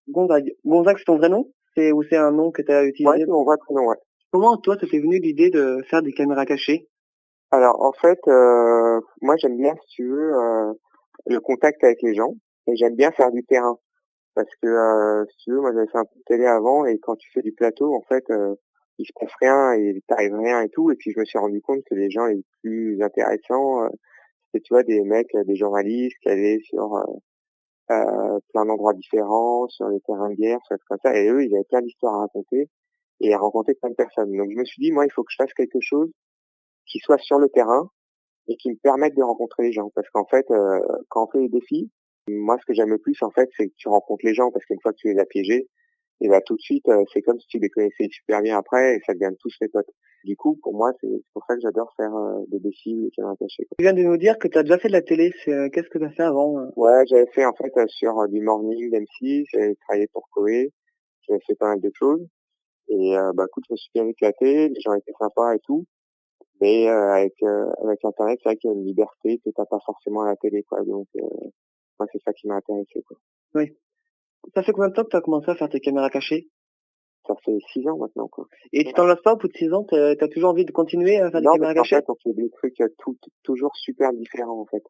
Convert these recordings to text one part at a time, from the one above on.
Gonzague, c'est ton vrai nom? Ou c'est un nom que tu as Ouais, utilisé? c'est mon vrai prénom, ouais. Comment, toi, ça t'est venu l'idée de faire des caméras cachées? Alors, en fait, moi, j'aime bien, si tu veux, le contact avec les gens et j'aime bien faire du terrain. Parce que, si tu veux, moi, j'avais fait un peu de télé avant et quand tu fais du plateau, en fait, il se passe rien et il t'arrive rien et tout. Et puis, je me suis rendu compte que les gens les plus intéressants, c'était, tu vois, des mecs, des journalistes qui allaient sur plein d'endroits différents, sur les terrains de guerre, sur des trucs comme ça. Et eux, ils avaient plein d'histoires à raconter et à rencontrer plein de personnes. Donc, je me suis dit, moi, il faut que je fasse quelque chose qui soit sur le terrain et qui me permette de rencontrer les gens. Parce qu'en fait, quand on fait les défis, moi, ce que j'aime le plus, en fait, c'est que tu rencontres les gens parce qu'une fois que tu les as piégés, et bah tout de suite, c'est comme si tu les connaissais super bien après et ça devient tous tes potes. Du coup, pour moi, c'est pour ça que j'adore faire des défis et caméras cachées, quoi. Tu viens de nous dire que tu as déjà fait de la télé. Qu'est-ce que tu as fait avant? Ouais, j'avais fait en fait sur du morning d'M6, j'avais travaillé pour Koé, j'avais fait pas mal de choses. Et bah écoute, je me suis bien éclaté, les gens étaient sympas et tout. Mais avec Internet, c'est vrai qu'il y a une liberté que t'as pas forcément à la télé, quoi. Donc moi, c'est ça qui m'a intéressé, quoi. Oui. Ça fait combien de temps que tu as commencé à faire tes caméras cachées? Ça fait 6 ans maintenant, quoi. Et tu t'en lasses pas au bout de 6 ans? T'as toujours envie de continuer à faire des Non, parce caméras qu'en fait, cachées? on fait des trucs toujours super différents, en fait.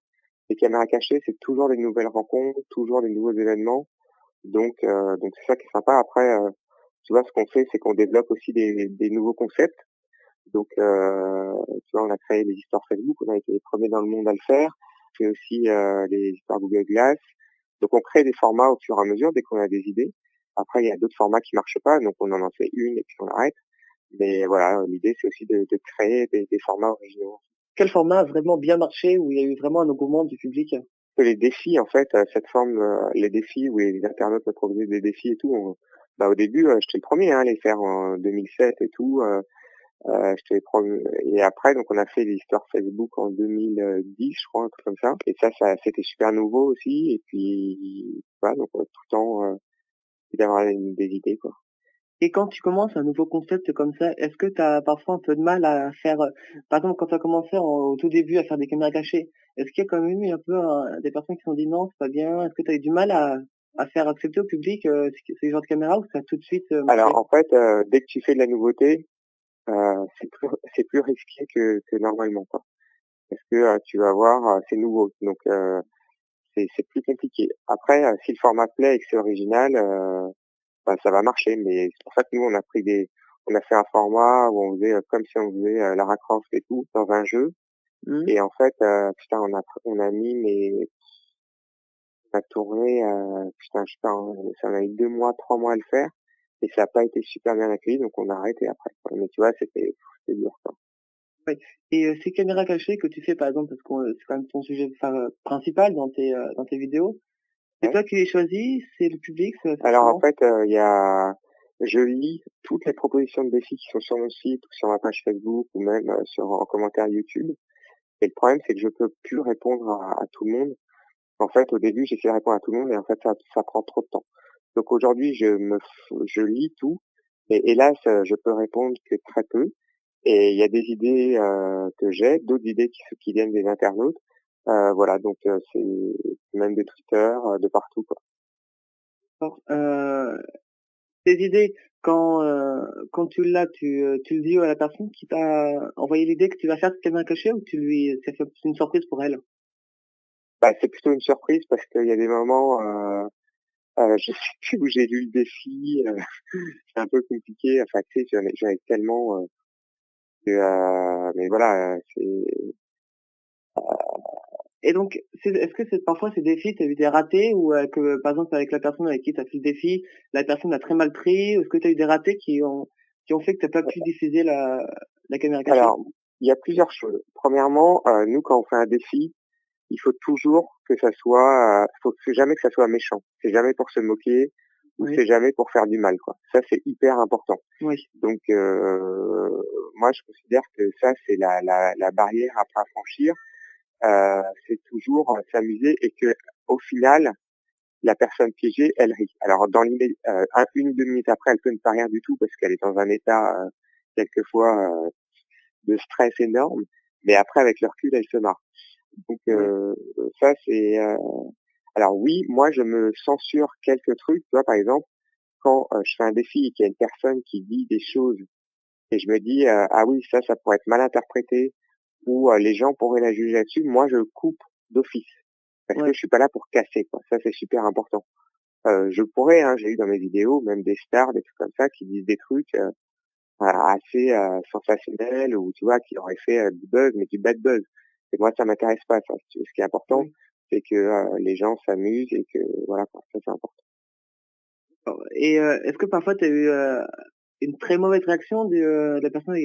Les caméras cachées, c'est toujours des nouvelles rencontres, toujours des nouveaux événements. Donc c'est ça qui est sympa. Après, tu vois, ce qu'on fait, c'est qu'on développe aussi des nouveaux concepts. Donc, tu vois, on a créé des histoires Facebook, on a été les premiers dans le monde à le faire. On fait aussi les histoires Google Glass. Donc, on crée des formats au fur et à mesure dès qu'on a des idées. Après, il y a d'autres formats qui marchent pas, donc on en fait une et puis on arrête. Mais voilà, l'idée, c'est aussi de créer des formats originaux. Quel format a vraiment bien marché, où il y a eu vraiment un engouement du public? Que les défis, en fait, cette forme, les défis où les internautes me proposaient des défis et tout, bah, au début, j'étais le premier hein, à les faire en 2007 et tout. J'étais le premier. Et après, donc, on a fait l'histoire Facebook en 2010, je crois, un truc comme ça. Et ça c'était super nouveau aussi. Et puis, voilà, donc, tout le temps, d'avoir des idées, quoi. Et quand tu commences un nouveau concept comme ça, est-ce que tu as parfois un peu de mal à faire, par exemple, quand tu as commencé au tout début à faire des caméras cachées, est-ce qu'il y a quand même eu un peu des personnes qui se sont dit non, c'est pas bien? Est-ce que tu as eu du mal à faire accepter au public ces genres de caméras, ou ça a tout de suite Alors, marché? en fait, dès que tu fais de la nouveauté, c'est plus risqué que normalement, quoi. Parce que tu vas voir, c'est nouveau. Donc, c'est plus compliqué. Après, si le format plaît et que c'est original, bah, ça va marcher. Mais c'est pour ça que nous, on a fait un format où on faisait comme si on faisait Lara Croft et tout dans un jeu. Mhm. Et en fait, putain, on a mis, mais on a tourné, putain, je sais pas, hein, ça m'a mis 2 mois, 3 mois à le faire. Et ça n'a pas été super bien accueilli, donc on a arrêté après, quoi. Mais tu vois, c'était dur, quoi. Ouais. Et ces caméras cachées que tu fais, par exemple, parce que c'est quand même ton sujet principal dans tes vidéos, c'est Ouais. toi qui les choisis, c'est le public, ça se passe Alors en comment? fait, je lis toutes les propositions de défis qui sont sur mon site ou sur ma page Facebook ou même en commentaire YouTube. Et le problème, c'est que je peux plus répondre à tout le monde. En fait, au début, j'essayais de répondre à tout le monde et en fait, ça prend trop de temps. Donc aujourd'hui, je lis tout et hélas, je peux répondre que très peu. Et il y a des idées que j'ai, d'autres idées qui viennent des internautes. Voilà, donc c'est même de Twitter, de partout, quoi. Alors, tes idées, quand tu le dis à la personne qui t'a envoyé l'idée que tu vas faire cette caméra cachée, ou c'est une surprise pour elle? Bah, c'est plutôt une surprise parce qu'il y a des moments, je sais plus où j'ai lu le défi, c'est un peu compliqué. Enfin, tu sais, j'en ai tellement mais voilà, Et donc, est-ce que parfois ces défis, tu as eu des ratés, ou que par exemple avec la personne avec qui tu as fait le défi, la personne a très mal pris, ou est-ce que tu as eu des ratés qui ont fait que tu pas pu diffuser la caméra cachée? alors, il y a plusieurs choses. Premièrement, nous, quand on fait un défi, il faut toujours que ça soit, faut que jamais que ça soit méchant. C'est jamais pour se moquer ou Oui, c'est jamais pour faire du mal, quoi. Ça, c'est hyper important. oui. Donc, moi, je considère que ça, c'est la barrière après à franchir. C'est toujours s'amuser et que, au final, la personne piégée, elle rit. Alors, dans une ou 2 minutes après, elle peut ne pas rire du tout parce qu'elle est dans un état, quelquefois, de stress énorme. Mais après, avec le recul, elle se marre. Donc, Oui. ça, c'est... Alors oui, moi je me censure quelques trucs, tu vois, par exemple, quand je fais un défi et qu'il y a une personne qui dit des choses et je me dis ah oui ça pourrait être mal interprété ou les gens pourraient la juger là-dessus, moi je coupe d'office parce que Ouais. je suis pas là pour casser quoi. Ça c'est super important. Je pourrais, hein, j'ai eu dans mes vidéos même des stars, des trucs comme ça qui disent des trucs assez sensationnels ou tu vois qui auraient fait du buzz mais du bad buzz. Et moi ça m'intéresse pas ça. Ce qui est important Oui. c'est que les gens s'amusent et que voilà quoi, ça c'est important. Et est-ce que parfois tu as eu une très mauvaise réaction de la personne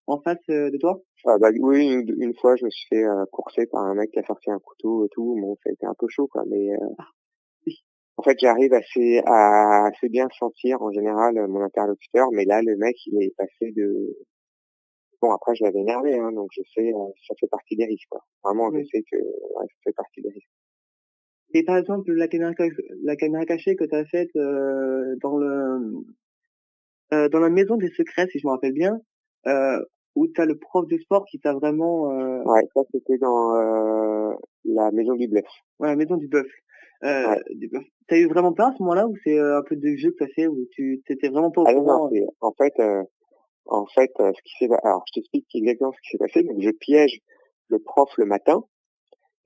en face de toi? Ah bah, oui, une fois, je me suis fait courser par un mec qui a sorti un couteau et tout. Bon, ça a été un peu chaud, quoi. Mais Oui. en fait, j'arrive à assez bien sentir en général mon interlocuteur. Mais là, le mec, il est passé de. Bon, après, je l'avais énervé, hein, donc je sais, ça fait partie des risques, quoi. Vraiment, je Oui. sais que ouais, ça fait partie des risques. Et par exemple, la caméra cachée que tu as faite dans la maison des secrets, si je me rappelle bien, où tu as le prof de sport qui t'a vraiment, Ouais, ça, c'était dans la maison du bluff. ouais, la maison Ouais. du bœuf. Tu as eu vraiment peur à ce moment-là ou c'est un peu de jeu que tu as fait où tu étais vraiment pas au Ah non, non, courant? c'est en fait, ce qui s'est, alors, je t'explique exactement ce qui s'est passé. Donc, je piège le prof le matin.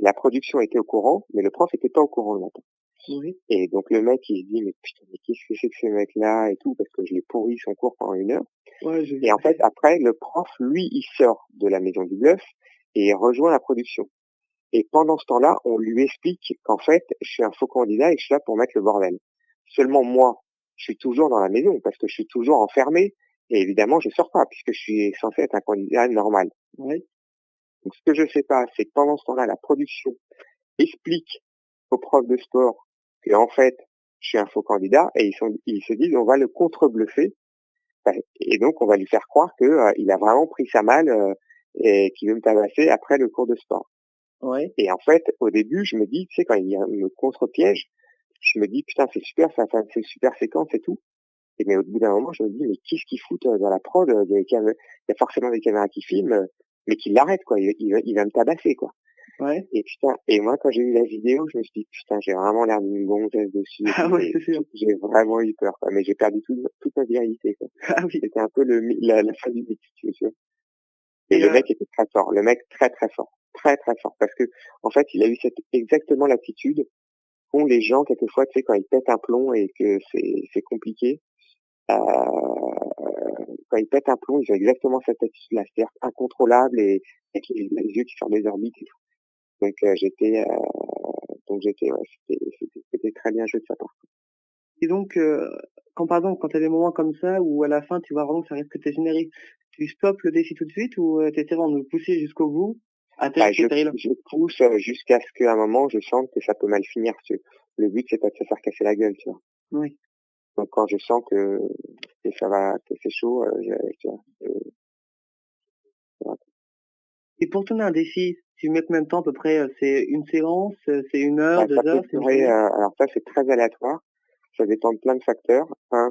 La production était au courant, mais le prof était pas au courant le matin. Oui, Et donc le mec, il se dit, mais putain, mais qu'est-ce que c'est que ce mec-là et tout, parce que je l'ai pourri son cours pendant 1 heure. ouais, j'ai Et vu. en fait, après, le prof, lui, il sort de la maison du bluff et il rejoint la production. Et pendant ce temps-là, on lui explique qu'en fait, je suis un faux candidat et que je suis là pour mettre le bordel. Seulement moi, je suis toujours dans la maison parce que je suis toujours enfermé et évidemment, je sors pas puisque je suis censé être un candidat normal. Ouais, Donc ce que je sais pas, c'est que pendant ce temps-là, la production explique aux profs de sport que en fait je suis un faux candidat et ils se disent on va le contre-bluffer et donc on va lui faire croire que il a vraiment pris sa malle et qu'il veut me tabasser après le cours de sport. ouais, Et en fait au début je me dis tu sais quand il y a me contre-piège je me dis putain c'est super c'est une super séquence et tout et mais au bout d'un moment je me dis mais qu'est-ce qu'ils foutent dans la prod il y a forcément des caméras qui filment mais qu'ils l'arrêtent quoi il va me tabasser quoi. ouais. Et putain, et moi, quand j'ai vu la vidéo, je me suis dit, putain, j'ai vraiment l'air d'une gonzesse dessus et Ah tout, ouais, mais c'est sûr. j'ai vraiment eu peur, quoi. Mais j'ai perdu toute ma virilité, quoi. Ah oui. C'était un peu la fin du mythe, si tu veux. Et Et le mec était très fort. Le mec, très, très fort. Très, très fort. Parce que, en fait, il a eu exactement l'attitude qu'ont les gens, quelquefois, tu sais, quand ils pètent un plomb et que c'est compliqué, quand ils pètent un plomb, ils ont exactement cette attitude-là, c'est-à-dire incontrôlable et avec les yeux qui sortent des orbites et tout. Donc, ouais, c'était très bien joué de sa part. et donc, quand par exemple, quand tu as des moments comme ça où à la fin tu vois vraiment que ça risque de dégénérer, tu stoppes le défi tout de suite ou tu essaies vraiment de le pousser jusqu'au bout à tel Bah, péril? je pousse jusqu'à ce qu'à un moment, je sente que ça peut mal finir. Le but, c'est pas de se faire casser la gueule, tu vois. Oui. Donc, quand je sens que ça va, que c'est chaud, tu vois, voilà. Et pour tourner un défi, tu mets combien de temps à peu près? C'est une séance, c'est 1 heure, Bah, ça 2 peut heures, c'est une durer, journée? alors ça, c'est très aléatoire. Ça dépend de plein de facteurs. Un,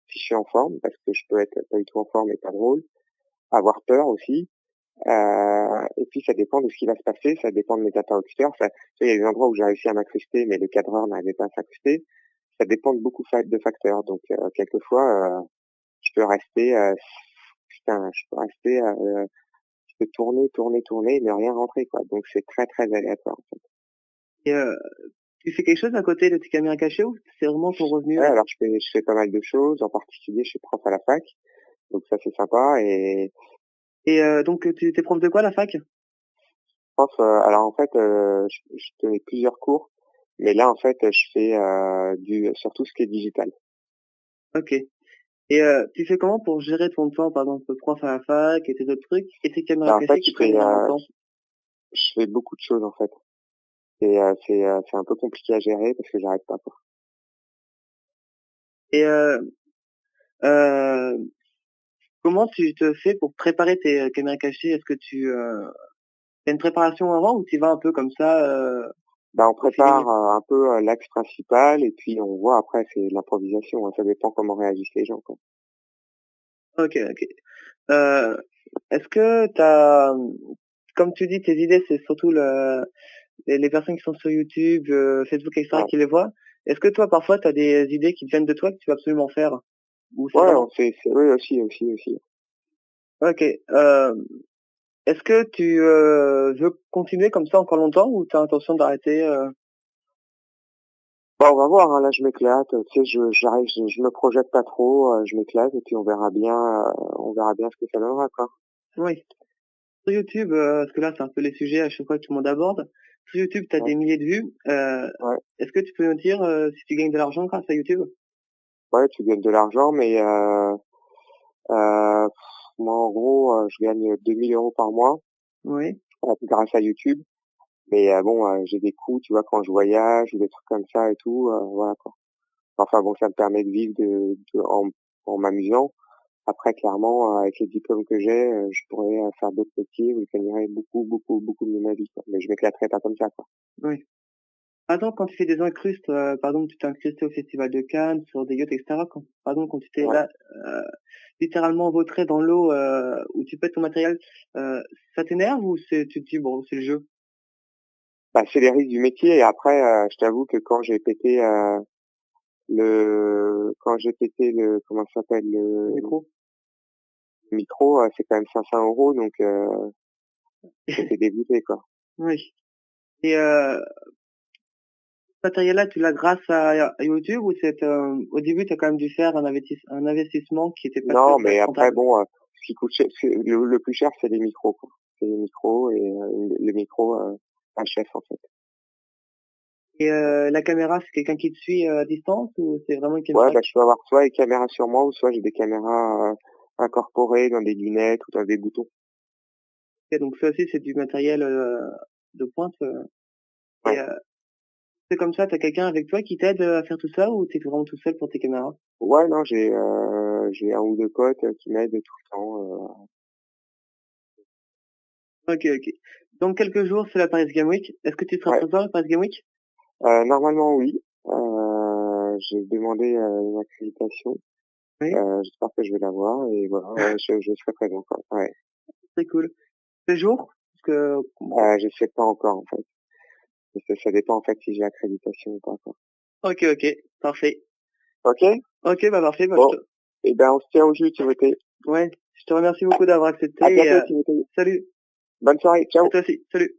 si je suis en forme, parce que je peux être pas du tout en forme et pas drôle. Avoir peur aussi. Et puis ça dépend de ce qui va se passer, ça dépend de mes interlocuteurs. Ça, tu sais, il y a des endroits où j'ai réussi à m'incruster, mais le cadreur n'arrivait pas à s'incruster. Ça dépend de beaucoup de facteurs. Donc quelquefois, je peux rester, putain, je peux tourner, et ne rien rentrer quoi. Donc c'est très très aléatoire en fait. Et tu fais quelque chose à côté de tes caméras cachées ou c'est vraiment ton revenu? Ouais, alors je fais pas mal de choses. En particulier, je suis prof à la fac, donc ça c'est sympa. Et Et donc tu es prof de quoi à la fac? prof, alors en fait, je tenais plusieurs cours. Mais là, en fait, je fais sur tout ce qui est digital. OK. Et tu fais comment pour gérer ton temps, par exemple, prof à la fac et tes autres trucs et tes caméras Bah, en fait, cachées qui prennent énormément de temps? je fais beaucoup de choses en fait. Et c'est un peu compliqué à gérer parce que j'arrête pas quoi. Et heu, comment tu te fais pour préparer tes caméras cachées? Est-ce que tu, fais une préparation avant ou tu y vas un peu comme ça, Bah, on au prépare feeling? un peu l'axe principal et puis on voit après c'est de l'improvisation. Hein, ça dépend comment réagissent les gens quoi. OK, OK. Est-ce que tu as, comme tu dis, tes idées, c'est surtout les personnes qui sont sur YouTube, Facebook, etc., Ouais, qui les voient. Est-ce que toi, parfois, tu as des idées qui te viennent de toi que tu veux absolument faire? Ou c'est ouais, vraiment... oui, aussi, aussi, aussi. Ok. Est-ce que tu veux continuer comme ça encore longtemps ou tu as intention d'arrêter Bah, on va voir, hein, là, je m'éclate, tu sais, j'arrive, je me projette pas trop, je m'éclate, et puis on verra bien ce que ça donnera, quoi. Oui. Sur YouTube, parce que là, c'est un peu les sujets à chaque fois que tout le monde aborde. Sur YouTube, tu as Ouais, des milliers de vues. ouais, Est-ce que tu peux nous dire si tu gagnes de l'argent grâce à YouTube? ouais, tu gagnes de l'argent, mais euh, moi, en gros, je gagne 2 000 € par mois, Oui. grâce à YouTube. Mais bon, j'ai des coûts, tu vois, quand je voyage ou des trucs comme ça et tout, voilà quoi. Enfin bon, ça me permet de vivre en m'amusant. Après, clairement, avec les diplômes que j'ai, je pourrais faire d'autres métiers où je gagnerais beaucoup, beaucoup, beaucoup mieux ma vie, quoi. Mais je m'éclaterais pas comme ça, quoi. Oui. Par exemple, quand tu fais des incrustes, par exemple, tu t'es incrusté au Festival de Cannes, sur des yachts, etc. Par exemple, quand tu t'es Ouais. là, littéralement vautré dans l'eau, où tu pètes ton matériel, euh, ça t'énerve ou tu te dis, bon, c'est le jeu? Bah, c'est les risques du métier. Et après, je t'avoue que quand j'ai pété comment ça s'appelle, Le le micro? micro, c'est quand même 500 €, donc j'étais dégoûté, quoi. Oui. Et ce matériel-là, tu l'as grâce à YouTube ou au début, tu as quand même dû faire un investissement qui était pas sûr Non, mais d'être après, rentable? bon, ce qui coûte cher, le plus cher, c'est les micros, quoi. C'est les micros et le micro, un chef, en fait. Et la caméra, c'est quelqu'un qui te suit à distance ou c'est vraiment une Ouais, caméra bah, je peux avoir soit les caméras sur moi ou soit j'ai des caméras incorporées dans des lunettes ou dans des boutons. donc ça aussi, c'est du matériel de pointe. Et Ouais. c'est comme ça, tu as quelqu'un avec toi qui t'aide à faire tout ça ou tu es vraiment tout seul pour tes caméras? Ouais, non, j'ai un ou deux potes qui m'aident tout le temps. Ok, ok. Dans quelques jours, c'est la Paris Game Week. Est-ce que tu seras Ouais. présent à la Paris Game Week? Normalement, oui. J'ai demandé une accréditation. Oui, J'espère que je vais l'avoir et voilà, ouais, je serai présent, quoi. Ouais. c'est cool. Ce jour, parce que Je sais pas encore, en fait. Ça dépend, en fait, si j'ai accréditation ou pas, quoi. ok, ok, parfait. Ok? Ok, bah parfait. Bah, Bon. Eh ben, on se tient au jus, Timothée. ouais, je te remercie beaucoup d'avoir accepté À et bientôt, Timothée. salut. Bonne soirée. À Ciao. toi aussi. Salut.